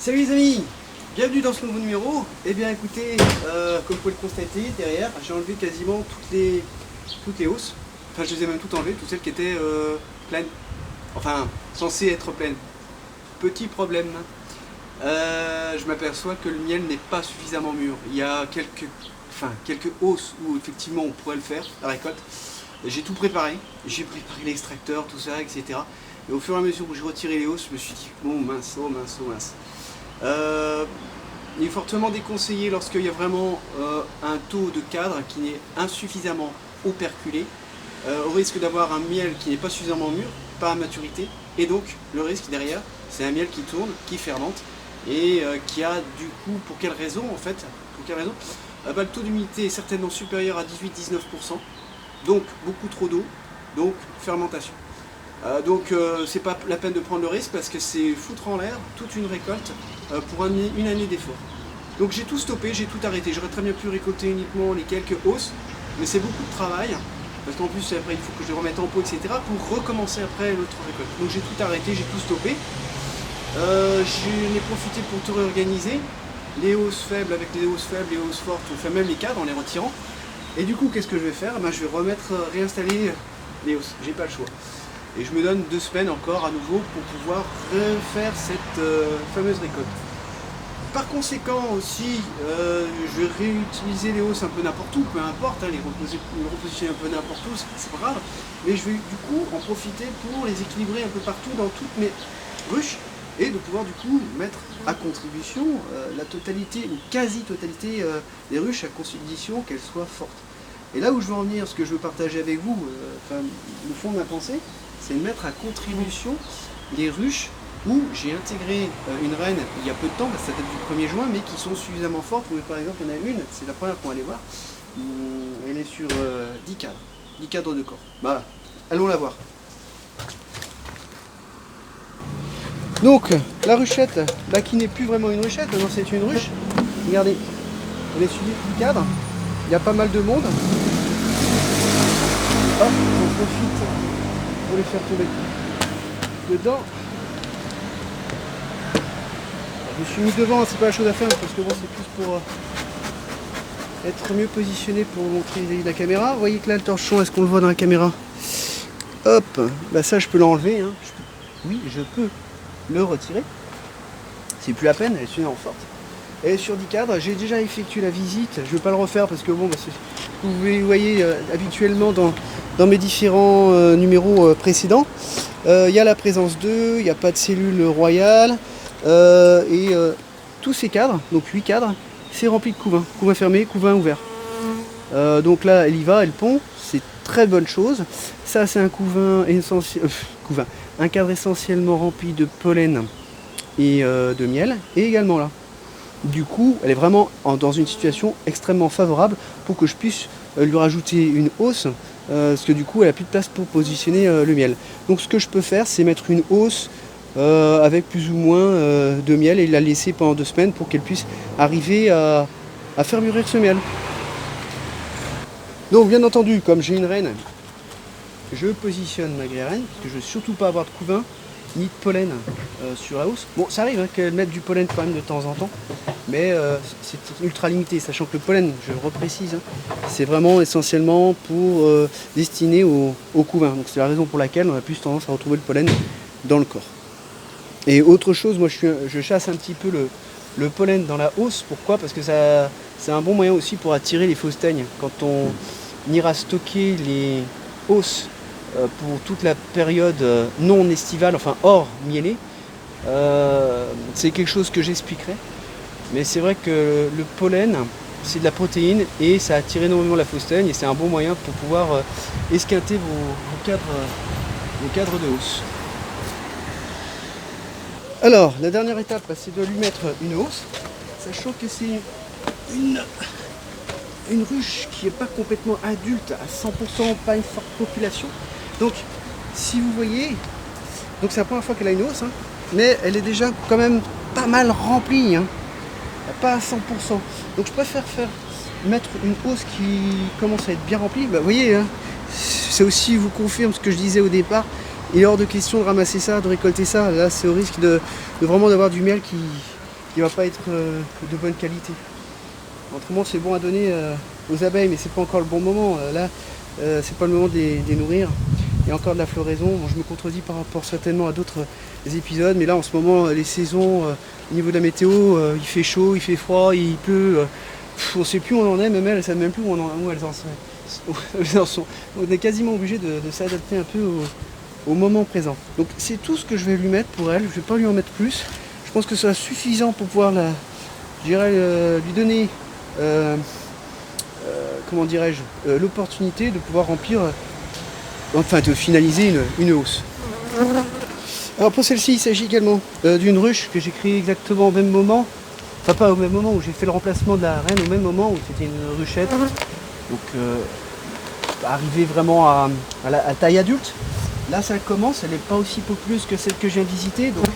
Salut les amis, bienvenue dans ce nouveau numéro. Eh bien écoutez, comme vous pouvez le constater, derrière j'ai enlevé quasiment toutes les hausses. Enfin je les ai même toutes enlevées, toutes celles qui étaient pleines. Enfin, censées être pleines. Petit problème, je m'aperçois que le miel n'est pas suffisamment mûr. Il y a quelques hausses où effectivement on pourrait le faire, la récolte. J'ai tout préparé, j'ai préparé l'extracteur, tout ça, etc. Et au fur et à mesure où je retirais les hausses, je me suis dit, bon mince, oh mince, oh mince. Il est fortement déconseillé lorsqu'il y a vraiment un taux de cadre qui est insuffisamment operculé, au risque d'avoir un miel qui n'est pas suffisamment mûr, pas à maturité, et donc le risque derrière, c'est un miel qui tourne, qui fermente, et qui a du coup, pour quelle raison en fait, le taux d'humidité est certainement supérieur à 18-19%, donc beaucoup trop d'eau, donc fermentation. C'est pas la peine de prendre le risque parce que c'est foutre en l'air toute une récolte pour une année d'effort. Donc j'ai tout stoppé, j'ai tout arrêté. J'aurais très bien pu récolter uniquement les quelques hausses, mais c'est beaucoup de travail, parce qu'en plus après il faut que je les remette en pot, etc. pour recommencer après l'autre récolte. Donc j'ai tout arrêté, j'ai tout stoppé. J'en ai profité pour tout réorganiser. Les hausses faibles avec les hausses faibles, les hausses fortes, on fait même les cadres en les retirant. Et du coup qu'est-ce que je vais faire? Je vais réinstaller les hausses, j'ai pas le choix. Et je me donne 2 semaines encore à nouveau pour pouvoir refaire cette fameuse récolte. Par conséquent aussi, je vais réutiliser les hausses un peu n'importe où, peu importe, les repositionner un peu n'importe où, c'est pas grave. Mais je vais du coup en profiter pour les équilibrer un peu partout dans toutes mes ruches et de pouvoir du coup mettre à contribution la totalité ou quasi-totalité des ruches à condition qu'elles soient fortes. Et là où je veux en venir, ce que je veux partager avec vous, le fond de ma pensée, c'est de mettre à contribution les ruches où j'ai intégré une reine il y a peu de temps, ça date du 1er juin, mais qui sont suffisamment fortes. Par exemple, il y en a une, c'est la première qu'on va aller voir, elle est sur 10 cadres de corps. Voilà, allons la voir. Donc, la ruchette, qui n'est plus vraiment une ruchette, non, c'est une ruche. Regardez, elle est sur 10 cadres, il y a pas mal de monde. Hop, on profite pour les faire tomber dedans. Je me suis mis devant, c'est pas la chose à faire parce que bon, c'est plus pour être mieux positionné pour montrer la caméra. Vous voyez que là le torchon, est-ce qu'on le voit dans la caméra? Hop, ça je peux l'enlever, hein. Oui, je peux le retirer. C'est plus la peine, elle est suffisamment forte. Elle est sur 10 cadres, j'ai déjà effectué la visite, je ne vais pas le refaire parce que bon, vous voyez habituellement dans mes différents numéros précédents, il y a la présence d'œufs, il n'y a pas de cellule royale, tous ces cadres, donc 8 cadres, c'est rempli de couvains, couvain fermé, couvain ouvert. Donc là, elle y va, elle pond, c'est très bonne chose. Ça, c'est un un cadre essentiellement rempli de pollen et de miel, et également là. Du coup, elle est vraiment dans une situation extrêmement favorable pour que je puisse lui rajouter une hausse, parce que du coup, elle n'a plus de place pour positionner le miel. Donc ce que je peux faire, c'est mettre une hausse avec plus ou moins de miel et la laisser pendant 2 semaines pour qu'elle puisse arriver à faire mûrir ce miel. Donc bien entendu, comme j'ai une reine, je positionne ma graine, parce que je ne veux surtout pas avoir de couvain ni de pollen sur la hausse. Bon, ça arrive qu'elle mette du pollen quand même de temps en temps, mais c'est ultra limité, sachant que le pollen, je le reprécise, c'est vraiment essentiellement pour destiné au couvain. Donc c'est la raison pour laquelle on a plus tendance à retrouver le pollen dans le corps. Et autre chose, moi je chasse un petit peu le pollen dans la hausse. Pourquoi? Parce que c'est un bon moyen aussi pour attirer les fausses teignes. Quand on ira stocker les hausses pour toute la période non estivale, enfin hors mielé, c'est quelque chose que j'expliquerai. Mais c'est vrai que le pollen, c'est de la protéine et ça attire énormément la fausse teigne et c'est un bon moyen pour pouvoir esquinter vos cadres de hausse. Alors, la dernière étape, c'est de lui mettre une hausse, sachant que c'est une ruche qui n'est pas complètement adulte, à 100%, pas une forte population. Donc, si vous voyez, donc c'est la première fois qu'elle a une hausse, mais elle est déjà quand même pas mal remplie, pas à 100%. Donc je préfère mettre une hausse qui commence à être bien remplie. Vous voyez, ça aussi vous confirme ce que je disais au départ. Il est hors de question de ramasser ça, de récolter ça. Là, c'est au risque de vraiment d'avoir du miel il va pas être de bonne qualité. Autrement, c'est bon à donner aux abeilles, mais c'est pas encore le bon moment. Là, c'est pas le moment de les nourrir. Il y a encore de la floraison. Bon, je me contredis par rapport certainement à d'autres épisodes, mais là, en ce moment, les saisons, au niveau de la météo, il fait chaud, il fait froid, il pleut. On ne sait plus où on en est, même elles ne savent même plus où elles en sont. On est quasiment obligé de s'adapter un peu au moment présent. Donc c'est tout ce que je vais lui mettre pour elle. Je ne vais pas lui en mettre plus. Je pense que ce sera suffisant pour pouvoir lui donner comment dirais-je, l'opportunité de pouvoir remplir, enfin de finaliser une hausse. Alors pour celle-ci, il s'agit également d'une ruche que j'ai créée exactement au même moment. Enfin pas au même moment où j'ai fait le remplacement de la reine, au même moment où c'était une ruchette. Donc arrivée vraiment à la taille adulte. Là ça commence, elle n'est pas aussi populeuse que celle que je viens de visiter. Donc,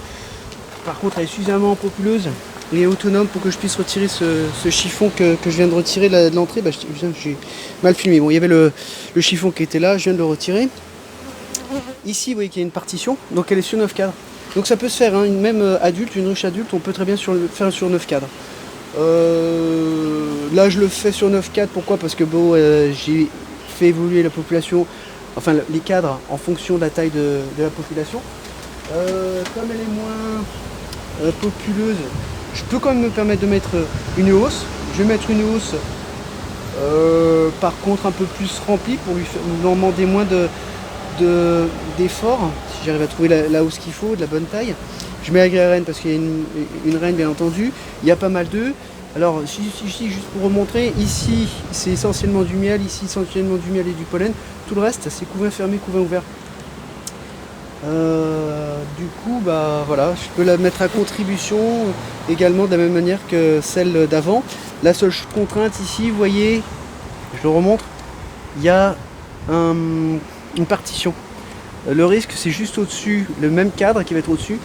par contre elle est suffisamment populeuse et autonome pour que je puisse retirer ce chiffon que je viens de retirer de l'entrée. Bah, j'ai mal filmé. Bon, il y avait le chiffon qui était là, je viens de le retirer. Ici vous voyez qu'il y a une partition, donc elle est sur 9 cadres. Donc ça peut se faire, hein, même adulte, une ruche adulte, on peut très bien le faire sur 9 cadres. Là je le fais sur 9 cadres, pourquoi? Parce que bon, j'ai fait évoluer la population, enfin les cadres en fonction de la taille de la population. Comme elle est moins populeuse, je peux quand même me permettre de mettre une hausse. Je vais mettre une hausse par contre un peu plus remplie pour lui demander moins d'efforts, si j'arrive à trouver la hausse qu'il faut, de la bonne taille. Je mets la reine parce qu'il y a une reine bien entendu, il y a pas mal d'œufs. Alors ici juste pour vous montrer, ici c'est essentiellement du miel, ici essentiellement du miel et du pollen, tout le reste c'est couvain fermé, couvain ouvert. Du coup bah voilà, je peux la mettre à contribution également de la même manière que celle d'avant. La seule contrainte ici, vous voyez, je le remontre, il y a une partition. Le risque c'est juste au-dessus, le même cadre qui va être au-dessus,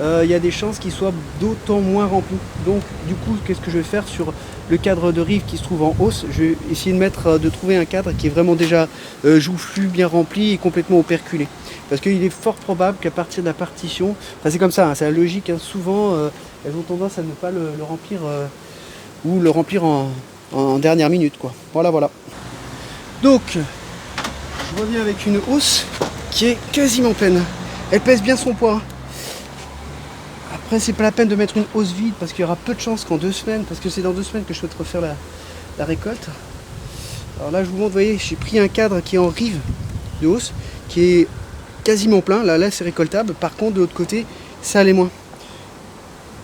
il y a des chances qu'il soit d'autant moins rempli. Donc du coup qu'est-ce que je vais faire sur le cadre de rive qui se trouve en hausse? Je vais essayer de trouver un cadre qui est vraiment déjà joufflu, bien rempli et complètement operculé. Parce qu'il est fort probable qu'à partir de la partition, enfin c'est comme ça, hein, c'est la logique, hein, souvent elles ont tendance à ne pas le remplir ou le remplir en dernière minute quoi. Voilà. Donc je reviens avec une hausse qui est quasiment pleine. Elle pèse bien son poids. Après c'est pas la peine de mettre une hausse vide parce qu'il y aura peu de chances qu'en 2 semaines, parce que c'est dans 2 semaines que je souhaite refaire la récolte. Alors là je vous montre, vous voyez, j'ai pris un cadre qui est en rive de hausse, qui est quasiment plein, là c'est récoltable, par contre de l'autre côté ça l'est moins.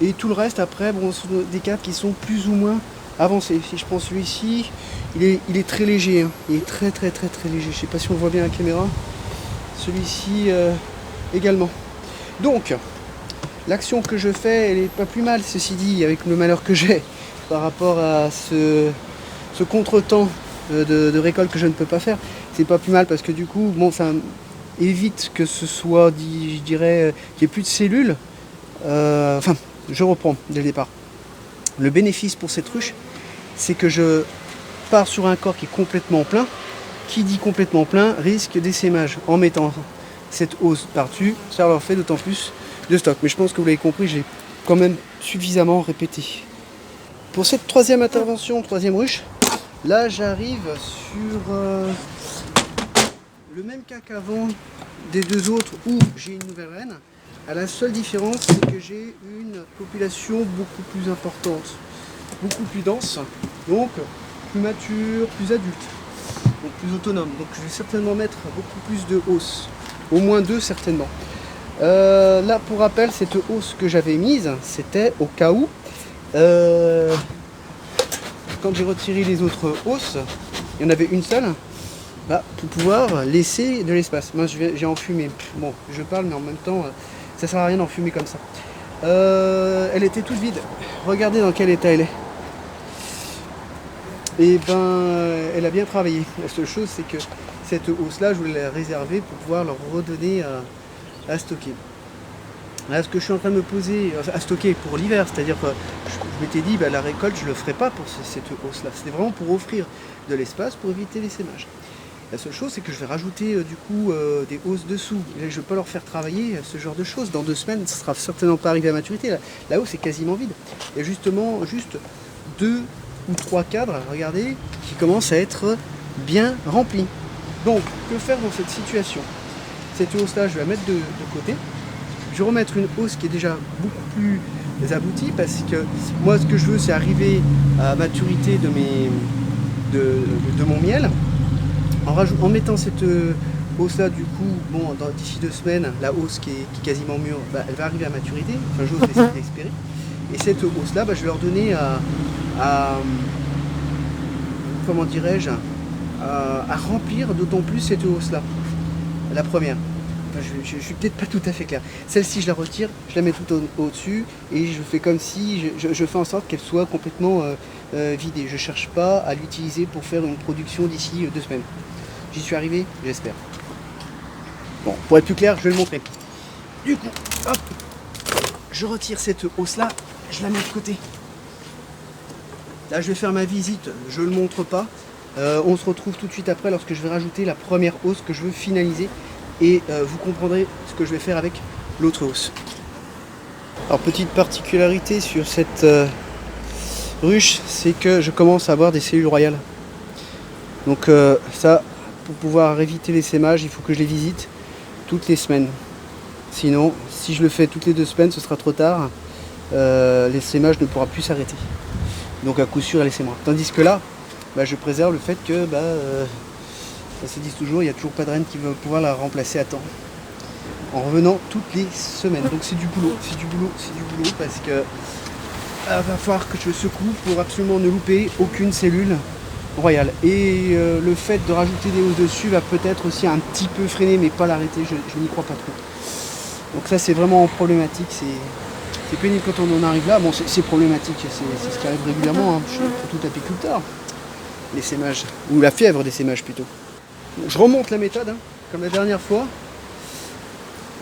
Et tout le reste après, bon, ce sont des cadres qui sont plus ou moins avancés. Si je prends celui-ci, il est très léger, hein. Il est très léger, je sais pas si on voit bien à la caméra. Celui-ci également. Donc l'action que je fais, elle est pas plus mal, ceci dit, avec le malheur que j'ai par rapport à ce contretemps de récolte que je ne peux pas faire. C'est pas plus mal parce que du coup, bon, ça évite que ce soit, je dirais, qu'il n'y ait plus de cellules. Enfin, je reprends dès le départ. Le bénéfice pour cette ruche, c'est que je pars sur un corps qui est complètement plein. Qui dit complètement plein risque d'essaimage. En mettant cette hausse par-dessus, ça leur fait d'autant plus de stock. Mais je pense que vous l'avez compris, j'ai quand même suffisamment répété. Pour cette troisième intervention, troisième ruche, là j'arrive sur le même cas qu'avant des deux autres où j'ai une nouvelle reine. La seule différence, c'est que j'ai une population beaucoup plus importante, beaucoup plus dense, donc plus mature, plus adulte, donc plus autonome. Donc je vais certainement mettre beaucoup plus de hausse, au moins 2 certainement. Là pour rappel, cette hausse que j'avais mise, c'était au cas où, quand j'ai retiré les autres hausses, il y en avait une seule, bah, pour pouvoir laisser de l'espace. Moi j'ai enfumé, bon je parle mais en même temps ça sert à rien d'enfumer comme ça. Elle était toute vide, regardez dans quel état elle est. Et ben elle a bien travaillé. La seule chose c'est que cette hausse là je voulais la réserver pour pouvoir leur redonner à stocker. Là ce que je suis en train de me poser, à stocker pour l'hiver, c'est-à-dire que je m'étais dit bah, la récolte je ne le ferai pas pour cette hausse là, c'était vraiment pour offrir de l'espace pour éviter l'essaimage. La seule chose, c'est que je vais rajouter du coup des hausses dessous. Et là, je ne vais pas leur faire travailler ce genre de choses. Dans 2 semaines, ça ne sera certainement pas arrivé à maturité. La hausse est quasiment vide. Il y a justement juste 2 ou 3 cadres, regardez, qui commencent à être bien remplis. Donc, que faire dans cette situation? Cette hausse-là, je vais la mettre de côté. Je vais remettre une hausse qui est déjà beaucoup plus aboutie parce que moi, ce que je veux, c'est arriver à maturité de mon miel. En mettant cette hausse-là, du coup, bon, d'ici 2 semaines, la hausse qui est quasiment mûre, bah, elle va arriver à maturité. Enfin, j'ose l'espérer. Et cette hausse-là, bah, je vais leur donner comment dirais-je, à remplir d'autant plus cette hausse-là. La première. Enfin, je suis peut-être pas tout à fait clair. Celle-ci, je la retire, je la mets tout au-dessus et je fais comme si je fais en sorte qu'elle soit complètement vidée. Je ne cherche pas à l'utiliser pour faire une production d'ici 2 semaines. J'y suis arrivé, j'espère. Bon, pour être plus clair, je vais le montrer. Du coup, hop, je retire cette hausse-là, je la mets de côté. Là, je vais faire ma visite, je ne le montre pas. On se retrouve tout de suite après lorsque je vais rajouter la première hausse que je veux finaliser. Et vous comprendrez ce que je vais faire avec l'autre hausse. Alors, petite particularité sur cette ruche, c'est que je commence à avoir des cellules royales. Donc ça, pour pouvoir éviter l'essaimage, il faut que je les visite toutes les semaines. Sinon, si je le fais toutes les 2 semaines, ce sera trop tard. L'essaimage ne pourra plus s'arrêter. Donc à coup sûr, elle essaimera. Tandis que là, bah, je préserve le fait que ça se dit toujours, il n'y a toujours pas de reine qui va pouvoir la remplacer à temps. En revenant toutes les semaines. Donc c'est du boulot, parce que va falloir que je secoue pour absolument ne louper aucune cellule royale. Et le fait de rajouter des hausses dessus va peut-être aussi un petit peu freiner, mais pas l'arrêter, je n'y crois pas trop. Donc ça c'est vraiment problématique, c'est pénible quand on en arrive là. Bon, c'est problématique, c'est ce qui arrive régulièrement pour tout apiculteur. L'essaimage, ou la fièvre d'essaimage plutôt. Donc, je remonte la méthode, comme la dernière fois.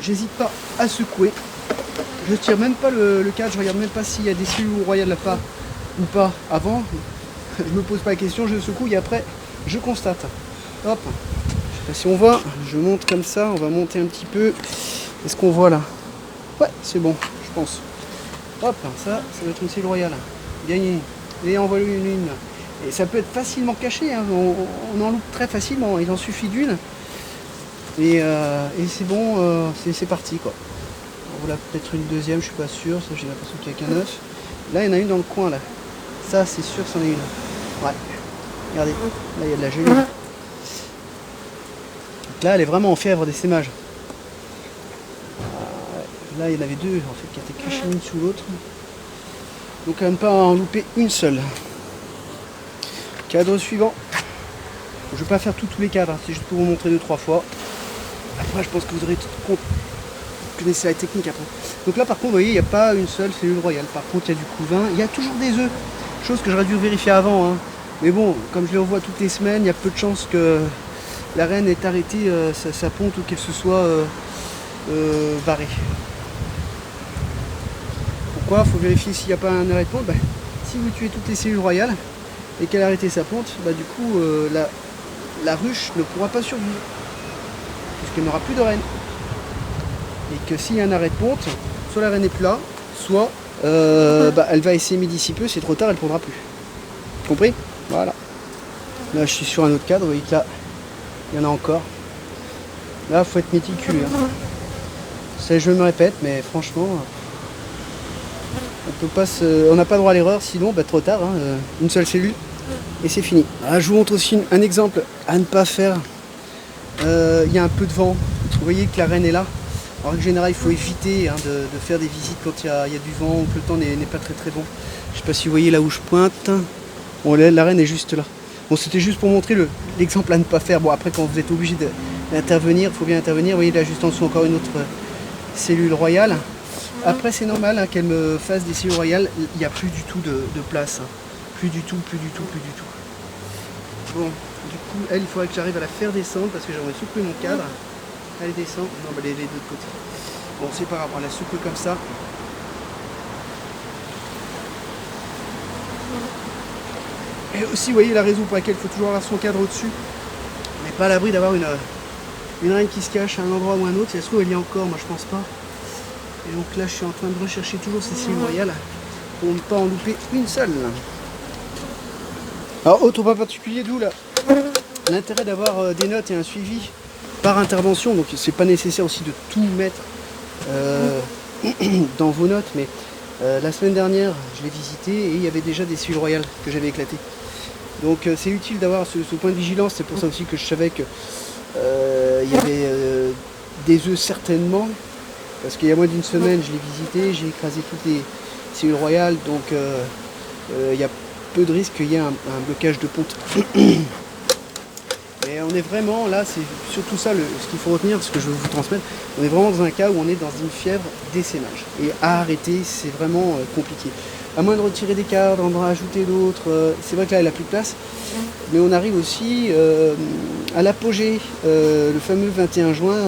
J'hésite pas à secouer. Je tire même pas le cadre, je regarde même pas s'il y a des cellules royales là-bas ou pas avant. Je me pose pas la question, je secoue et après je constate. Hop, je sais pas si on voit, je monte comme ça, on va monter un petit peu. Est-ce qu'on voit là? Ouais, c'est bon, je pense. Hop, ça va être une cellule royale. Gagné. Et envoie une. Et ça peut être facilement caché, hein. On en loupe très facilement, il en suffit d'une. Et c'est bon, c'est parti quoi. On voit peut-être une deuxième, je suis pas sûr, ça j'ai l'impression qu'il n'y a qu'un œuf. Là il y en a une dans le coin là. Ça c'est sûr c'en est une. Ouais. Regardez, là il y a de la gelée. Donc là elle est vraiment en fièvre d'essaimage. Là il y en avait 2 en fait qui étaient cachées l'une sous l'autre. Donc à ne pas en louper une seule. Cadre suivant. Je ne vais pas faire tous les cadres, c'est juste pour vous montrer 2-3 fois. Après je pense que vous aurez tout connaissez la technique après. Donc là par contre vous voyez il n'y a pas une seule cellule royale. Par contre il y a du couvain, il y a toujours des œufs. Chose que j'aurais dû vérifier avant. Hein. Mais bon, comme je les revois toutes les semaines, il y a peu de chances que la reine ait arrêté sa ponte ou qu'elle se soit barrée. Pourquoi? Il faut vérifier s'il n'y a pas un arrêt de ponte. Si vous tuez toutes les cellules royales et qu'elle a arrêté sa ponte, du coup la ruche ne pourra pas survivre. Puisqu'elle n'aura plus de reine. Et que s'il y a un arrêt de ponte, soit la reine n'est plus là, soit elle va essaimer d'ici peu, c'est trop tard, elle ne pondra plus. Compris? Voilà. Là je suis sur un autre cadre, vous voyez que là, il y en a encore. Là, il faut être méticuleux. Hein. Ça, je me répète, mais franchement, on n'a pas droit à l'erreur, sinon trop tard, hein, une seule cellule et c'est fini. Ah, je vous montre aussi un exemple à ne pas faire. Il y a un peu de vent, vous voyez que la reine est là. En règle générale, il faut éviter de faire des visites quand il y a du vent ou que le temps n'est pas très bon. Je ne sais pas si vous voyez là où je pointe. Bon, la reine est juste là. Bon, c'était juste pour montrer l'exemple à ne pas faire. Bon, après, quand vous êtes obligé d'intervenir, il faut bien intervenir. Vous voyez là, juste en dessous, encore une autre cellule royale. Après, c'est normal qu'elle me fasse des cellules royales. Il n'y a plus du tout de place. Hein. Plus du tout. Bon, du coup, elle, il faudrait que j'arrive à la faire descendre parce que j'aimerais secouer mon cadre. Elle descend. Non, elle est de l'autre côté. Bon, c'est pas grave, on la secoue comme ça. Et aussi, vous voyez la raison pour laquelle il faut toujours avoir son cadre au-dessus. Mais pas à l'abri d'avoir une reine qui se cache à un endroit ou un autre. Si ça se trouve, elle y est encore, moi je pense pas. Et donc là, je suis en train de rechercher toujours ces cibles royales pour ne pas en louper une seule. Alors, autre point particulier, d'où l'intérêt d'avoir des notes et un suivi par intervention. Donc, c'est pas nécessaire aussi de tout mettre dans vos notes, mais la semaine dernière, je l'ai visité et il y avait déjà des cibles royales que j'avais éclatées. Donc, c'est utile d'avoir ce point de vigilance. C'est pour ça aussi que je savais que il y avait des œufs certainement. Parce qu'il y a moins d'une semaine, je l'ai visité, j'ai écrasé toutes les cellules royales, donc il y a peu de risque qu'il y ait un blocage de ponte. Et on est vraiment, là, c'est surtout ça ce qu'il faut retenir, ce que je veux vous transmettre, on est vraiment dans un cas où on est dans une fièvre d'essaimage. Et à arrêter, c'est vraiment compliqué. À moins de retirer des cadres, d'en rajouter d'autres, c'est vrai que là, elle n'a plus de place, mais on arrive aussi à l'apogée, le fameux 21 juin,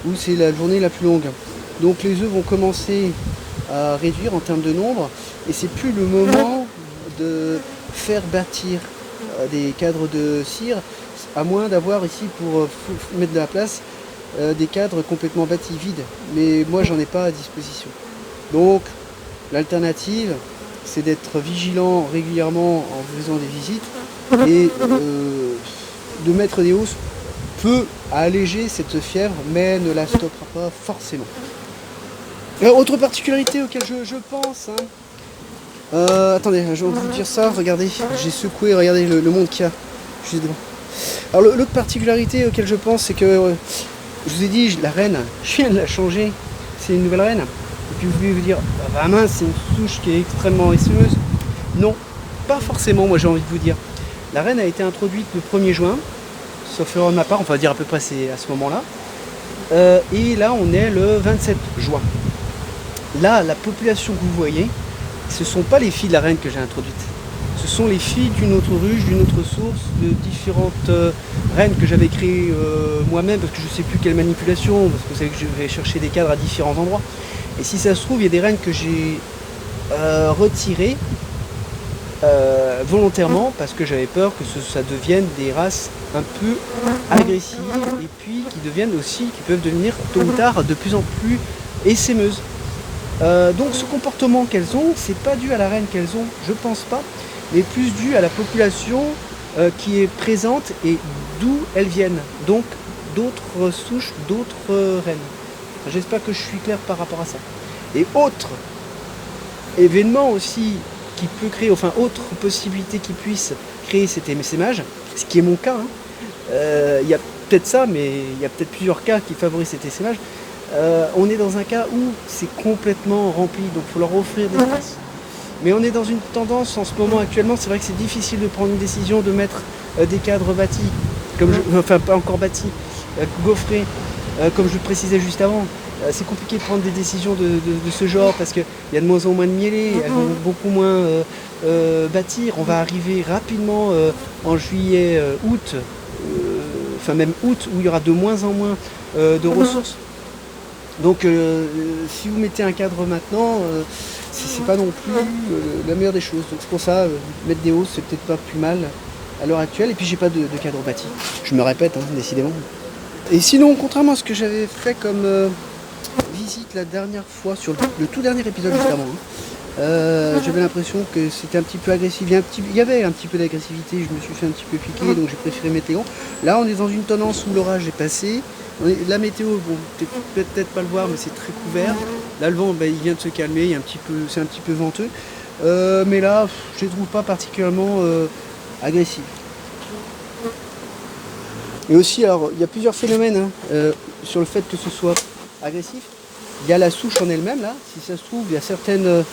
où c'est la journée la plus longue. Donc les œufs vont commencer à réduire en termes de nombre et c'est plus le moment de faire bâtir des cadres de cire, à moins d'avoir ici pour mettre de la place des cadres complètement bâtis, vides. Mais moi j'en ai pas à disposition. Donc l'alternative c'est d'être vigilant régulièrement en faisant des visites et de mettre des hausses peut alléger cette fièvre mais ne la stoppera pas forcément. Autre particularité auquel je pense, attendez, je vais vous dire ça, regardez, j'ai secoué, regardez le monde qu'il y a juste devant. Alors l'autre particularité auquel je pense, c'est que, je vous ai dit, la reine, je viens de la changer, c'est une nouvelle reine. Et puis vous pouvez vous dire, bah mince, c'est une souche qui est extrêmement essemeuse. Non, pas forcément, moi j'ai envie de vous dire. La reine a été introduite le 1er juin, sauf erreur de ma part, on va dire à peu près c'est à ce moment-là. Et là on est le 27 juin. Là, la population que vous voyez, ce ne sont pas les filles de la reine que j'ai introduites. Ce sont les filles d'une autre ruche, d'une autre source, de différentes reines que j'avais créées moi-même, parce que je ne sais plus quelle manipulation, parce que vous savez que je vais chercher des cadres à différents endroits. Et si ça se trouve, il y a des reines que j'ai retirées volontairement, parce que j'avais peur que ça devienne des races un peu agressives, et puis qui peuvent devenir tôt ou tard de plus en plus essaimeuses. Donc ce comportement qu'elles ont, c'est pas dû à la reine qu'elles ont, je pense pas, mais plus dû à la population qui est présente et d'où elles viennent. Donc d'autres souches, d'autres reines. J'espère que je suis clair par rapport à ça. Et autre événement aussi qui peut créer, enfin autre possibilité qui puisse créer cet essaimage, ce qui est mon cas, il y a peut-être ça, mais il y a peut-être plusieurs cas qui favorisent cet essaimage. On est dans un cas où c'est complètement rempli, donc il faut leur offrir des places. Mais on est dans une tendance en ce moment actuellement, c'est vrai que c'est difficile de prendre une décision de mettre des cadres bâtis, enfin pas encore bâtis, gaufrés, comme je le précisais juste avant. C'est compliqué de prendre des décisions de ce genre parce qu'il y a de moins en moins de mielés, elles vont beaucoup moins bâtir. On va arriver rapidement en juillet, août, enfin même août, où il y aura de moins en moins de ressources. Donc si vous mettez un cadre maintenant, c'est pas non plus la meilleure des choses. Donc c'est pour ça, mettre des hausses, c'est peut-être pas plus mal à l'heure actuelle. Et puis j'ai pas de cadre bâti. Je me répète, décidément. Et sinon, contrairement à ce que j'avais fait comme visite la dernière fois, sur le tout dernier épisode justement, j'avais l'impression que c'était un petit peu agressif. Il y avait un petit peu d'agressivité, je me suis fait un petit peu piquer, donc j'ai préféré mettre les gants. Là on est dans une tendance où l'orage est passé. La météo, bon, peut-être pas le voir, mais c'est très couvert. Là, le vent, il vient de se calmer, c'est un petit peu venteux. Mais là, je ne les trouve pas particulièrement agressifs. Et aussi, alors, il y a plusieurs phénomènes sur le fait que ce soit agressif. Il y a la souche en elle-même, là. Si ça se trouve, il y a certaines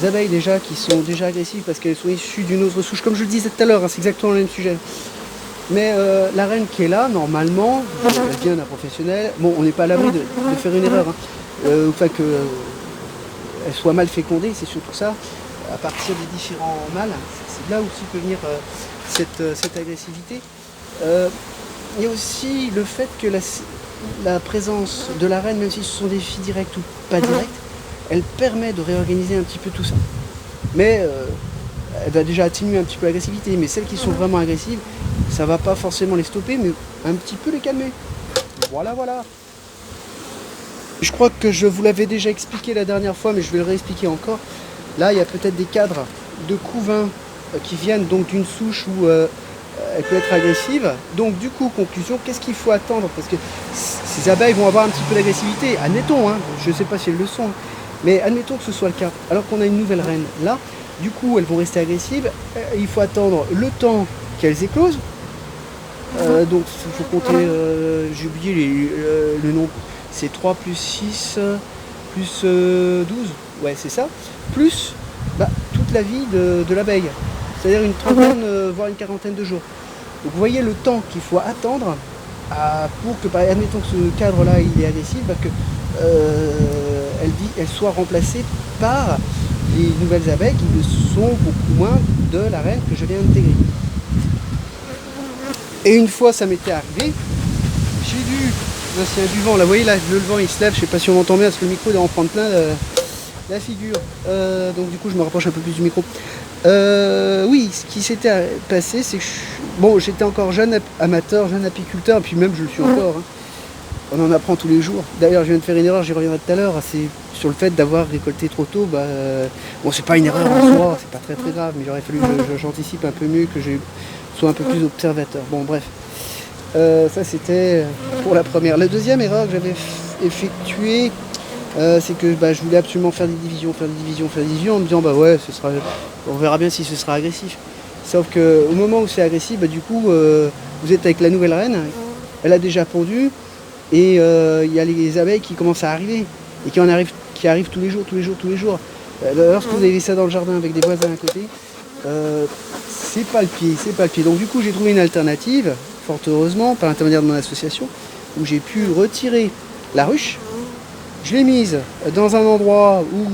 abeilles déjà qui sont déjà agressives parce qu'elles sont issues d'une autre souche. Comme je le disais tout à l'heure, c'est exactement le même sujet. Mais la reine qui est là, normalement, elle vient d'un professionnel. Bon, on n'est pas à l'abri de faire une erreur, enfin qu'elle soit mal fécondée, c'est surtout ça. À partir des différents mâles, c'est là aussi peut venir cette agressivité. Il y a aussi le fait que la présence de la reine, même si ce sont des filles directes ou pas directes, elle permet de réorganiser un petit peu tout ça. Mais elle va déjà atténuer un petit peu l'agressivité, mais celles qui sont vraiment agressives, ça va pas forcément les stopper, mais un petit peu les calmer. Voilà, voilà. Je crois que je vous l'avais déjà expliqué la dernière fois, mais je vais le réexpliquer encore. Là, il y a peut-être des cadres de couvain qui viennent donc d'une souche où elle peut être agressive. Donc du coup, conclusion, qu'est-ce qu'il faut attendre? Parce que ces abeilles vont avoir un petit peu d'agressivité, admettons, hein, je ne sais pas si elles le sont, mais admettons que ce soit le cas. Alors qu'on a une nouvelle reine là, du coup elles vont rester agressives, il faut attendre le temps qu'elles éclosent. Donc il faut compter, j'ai oublié le nombre, c'est 3 plus 6 plus 12, ouais c'est ça, plus toute la vie de l'abeille, c'est-à-dire une trentaine, voire une quarantaine de jours. Donc vous voyez le temps qu'il faut attendre pour que, admettons que ce cadre-là il est agressif, que elle soit remplacée par les nouvelles abeilles qui le sont beaucoup moins de la reine que je viens d'intégrer. Et une fois ça m'était arrivé, j'ai dû, là c'est un du vent, là vous voyez là le vent il se lève, je sais pas si on m'entend bien parce que le micro doit en prendre plein la figure, donc du coup je me rapproche un peu plus du micro. Oui, ce qui s'était passé, c'est que j'étais encore jeune amateur, jeune apiculteur, et puis même je le suis encore, hein. On en apprend tous les jours. D'ailleurs je viens de faire une erreur, j'y reviendrai tout à l'heure, c'est sur le fait d'avoir récolté trop tôt. Bon, c'est pas une erreur en soi, c'est pas très très grave, mais il aurait fallu que j'anticipe un peu mieux, que je sois un peu plus observateur. Bon bref, ça c'était pour la première. La deuxième erreur que j'avais effectuée, c'est que je voulais absolument faire des divisions en me disant ouais, on verra bien si ce sera agressif. Sauf que au moment où c'est agressif, du coup vous êtes avec la nouvelle reine, elle a déjà pondu, et il y a les abeilles qui commencent à arriver et qui arrivent tous les jours. Lorsque vous avez ça dans le jardin avec des voisins à côté, c'est pas le pied. Donc du coup j'ai trouvé une alternative, fort heureusement, par l'intermédiaire de mon association, où j'ai pu retirer la ruche. Je l'ai mise dans un endroit où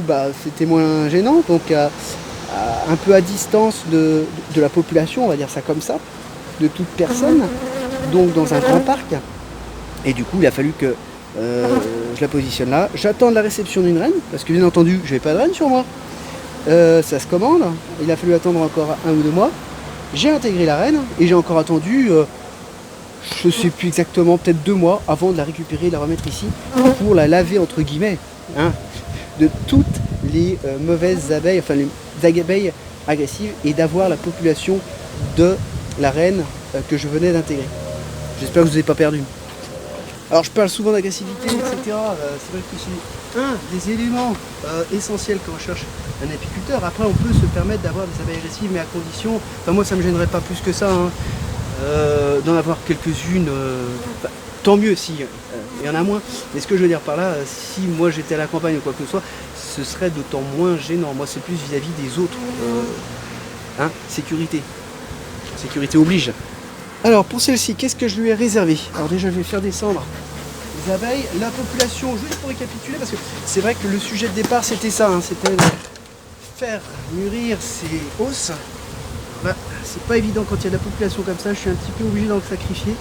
c'était moins gênant, donc un peu à distance de la population, on va dire ça comme ça, de toute personne, donc dans un grand parc. Et du coup il a fallu que je la positionne là. J'attends la réception d'une reine, parce que bien entendu je n'ai pas de reine sur moi. Ça se commande, il a fallu attendre encore 1 ou 2 mois. J'ai intégré la reine et j'ai encore attendu, je ne sais plus exactement, peut-être 2 mois avant de la récupérer et de la remettre ici pour la laver entre guillemets, hein, de toutes les mauvaises abeilles, enfin les abeilles agressives, et d'avoir la population de la reine que je venais d'intégrer. J'espère que je ne vous ai pas perdu. Alors je parle souvent d'agressivité, etc. C'est vrai que c'est un des éléments essentiels quand on cherche un apiculteur. Après on peut se permettre d'avoir des abeilles agressives, mais à condition, moi ça me gênerait pas plus que ça, hein, d'en avoir quelques-unes, tant mieux si il y en a moins. Mais ce que je veux dire par là, si moi j'étais à la campagne ou quoi que ce soit, ce serait d'autant moins gênant. Moi c'est plus vis-à-vis des autres. Sécurité oblige. Alors pour celle-ci, qu'est-ce que je lui ai réservé? Alors déjà je vais faire descendre les abeilles, la population, juste pour récapituler, parce que c'est vrai que le sujet de départ c'était ça, hein, c'était de faire mûrir ces hausses. C'est pas évident quand il y a de la population comme ça, je suis un petit peu obligé d'en sacrifier.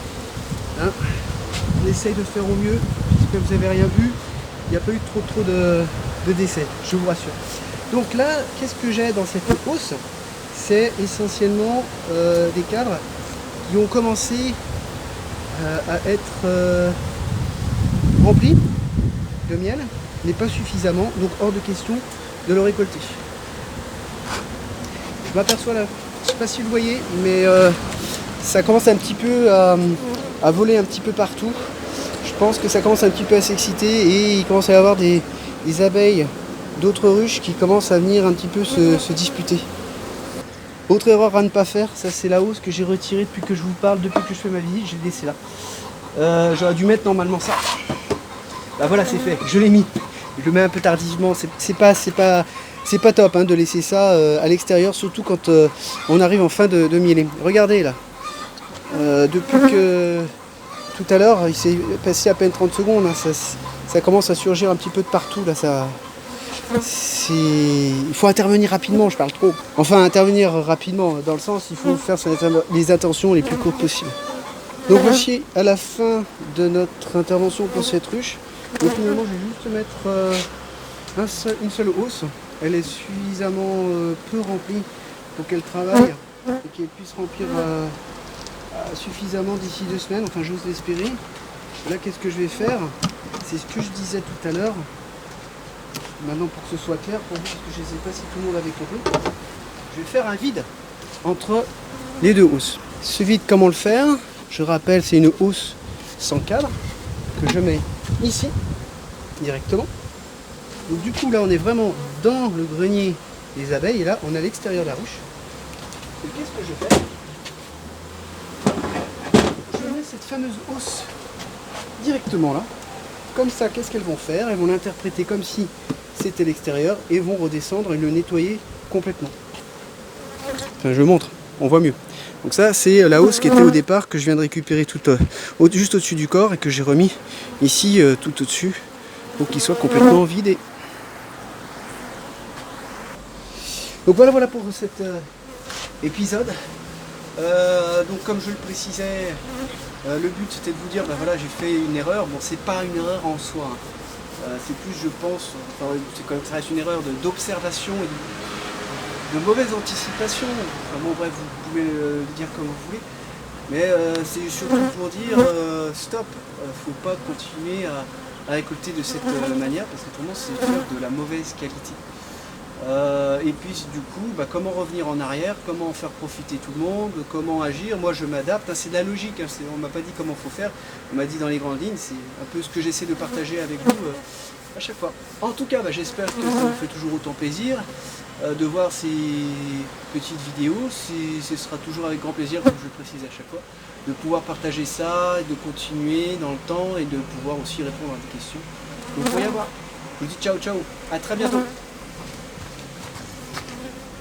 Hein. On essaye de faire au mieux, j'espère que vous n'avez rien vu, il n'y a pas eu trop de décès, je vous rassure. Donc là, qu'est-ce que j'ai dans cette hausse? C'est essentiellement des cadres qui ont commencé à être remplis de miel, mais pas suffisamment, donc hors de question de le récolter. Je m'aperçois là, je ne sais pas si vous voyez, mais ça commence un petit peu à voler un petit peu partout. Je pense que ça commence un petit peu à s'exciter et il commence à y avoir des abeilles d'autres ruches qui commencent à venir un petit peu se disputer. Autre erreur à ne pas faire, ça c'est la hausse que j'ai retirée depuis que je vous parle, depuis que je fais ma visite, je l'ai laissé là. J'aurais dû mettre normalement ça. Voilà, c'est fait, je l'ai mis. Je le mets un peu tardivement, c'est pas top, hein, de laisser ça à l'extérieur, surtout quand on arrive en fin de mieler. Regardez là, depuis que tout à l'heure, il s'est passé à peine 30 secondes, hein, ça commence à surgir un petit peu de partout là, il faut intervenir rapidement, je parle trop. Enfin, intervenir rapidement, dans le sens, il faut faire les intentions les plus courtes possibles. Donc voici à la fin de notre intervention pour cette ruche. Donc finalement, je vais juste mettre une seule hausse. Elle est suffisamment peu remplie pour qu'elle travaille et qu'elle puisse remplir suffisamment d'ici 2 semaines, enfin j'ose l'espérer. Là, qu'est-ce que je vais faire? C'est ce que je disais tout à l'heure. Maintenant, pour que ce soit clair pour vous, parce que je ne sais pas si tout le monde avait compris, je vais faire un vide entre les deux hausses. Ce vide, comment le faire? Je rappelle, c'est une hausse sans cadre que je mets ici, directement. Donc du coup, là, on est vraiment dans le grenier des abeilles, et là, on est à l'extérieur de la ruche. Et qu'est-ce que je fais? Je mets cette fameuse hausse directement là. Comme ça, qu'est-ce qu'elles vont faire? Elles vont l'interpréter comme si c'était l'extérieur et vont redescendre et le nettoyer complètement. Enfin, je montre, on voit mieux. Donc ça, c'est la hausse qui était au départ, que je viens de récupérer tout, juste au-dessus du corps et que j'ai remis ici tout au-dessus pour qu'il soit complètement vidé. Donc voilà pour cet épisode. Donc comme je le précisais, le but c'était de vous dire, ben voilà, j'ai fait une erreur. Bon, c'est pas une erreur en soi, hein. C'est plus, je pense, enfin, c'est quand même, ça reste une erreur d'observation et de mauvaise anticipation. Enfin, bon, bref, vous pouvez le dire comme vous voulez, mais c'est surtout pour dire stop, faut pas continuer à récolter de cette manière, parce que autrement c'est faire de la mauvaise qualité. Et puis du coup, bah, comment revenir en arrière, comment faire profiter tout le monde, comment agir. Moi je m'adapte, hein, c'est de la logique, hein, on m'a pas dit comment faut faire, on m'a dit dans les grandes lignes, c'est un peu ce que j'essaie de partager avec vous à chaque fois. En tout cas, bah, j'espère que ça vous fait toujours autant plaisir de voir ces petites vidéos. Ce sera toujours avec grand plaisir, comme je le précise à chaque fois, de pouvoir partager ça, et de continuer dans le temps et de pouvoir aussi répondre à des questions que vous pourriez avoir. Je vous dis ciao ciao, à très bientôt.